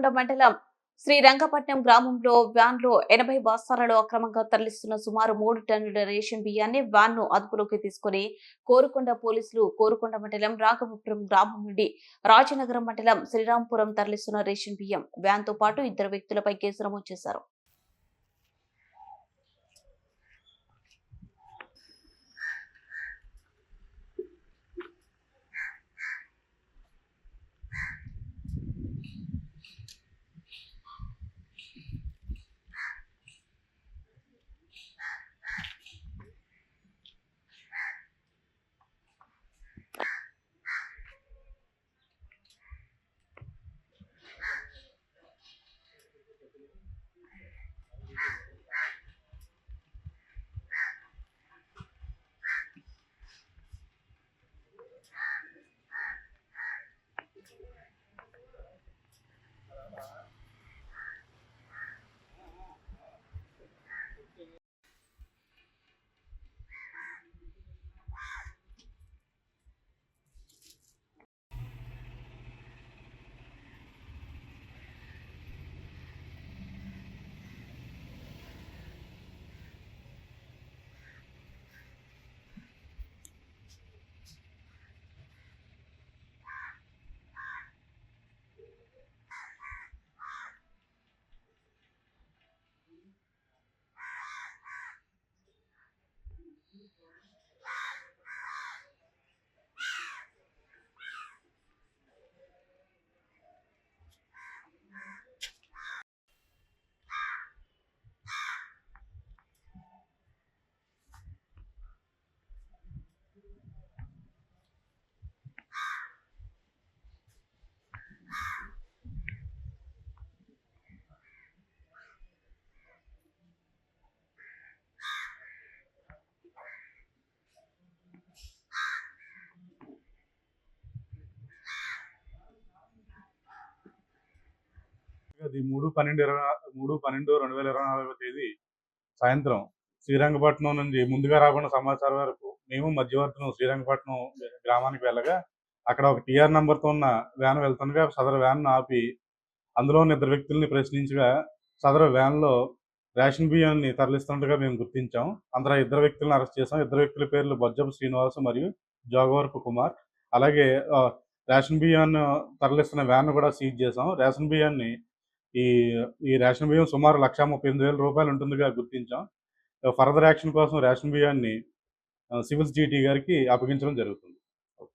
కోరుకొండ మండలం శ్రీరంగపట్నం గ్రామంలో వ్యాన్లో 80 బస్తాలలో అక్రమంగా తరలిస్తున్న సుమారు 3 టన్నుల రేషన్ బియ్యాన్ని వ్యాన్ను అదుపులోకి తీసుకుని కోరుకొండ పోలీసులు కోరుకొండ మండలం రాఘవపురం గ్రామం నుండి రాజనగరం మండలం శ్రీరాంపురం తరలిస్తున్న రేషన్ బియ్యం వ్యాన్తో పాటు 2 వ్యక్తులపై కేసు నమోదు చేశారు. అది 3/12/2024 తేదీ సాయంత్రం శ్రీరంగపట్నం నుండి ముందుగా రాబడిన సమాచారం వరకు మేము మధ్యవర్తులు శ్రీరంగపట్నం గ్రామానికి వెళ్ళగా అక్కడ ఒక టీఆర్ నంబర్తో ఉన్న వ్యాన్ వెళ్తుండగా సదరు వ్యాన్ను ఆపి అందులోని 2 వ్యక్తుల్ని ప్రశ్నించగా సదరు వ్యాన్లో రేషన్ బియ్యాన్ని తరలిస్తుండగా మేము గుర్తించాం. అందులో 2 వ్యక్తులను అరెస్ట్ చేసాం. 2 వ్యక్తుల పేర్లు బొజ్జపు శ్రీనివాసు మరియు జోగవరపు కుమార్. అలాగే రేషన్ బియ్యాన్ని తరలిస్తున్న వ్యాన్ కూడా సీజ్ చేసాం. రేషన్ బియ్యాన్ని ఈ ఈ రేషన్ బియ్యం సుమారు 1,38,000 ఉంటుందిగా గుర్తించాం. ఫర్దర్ యాక్షన్ కోసం రేషన్ బియ్యాన్ని సివిల్స్ జీటీ గారికి అప్పగించడం జరుగుతుంది.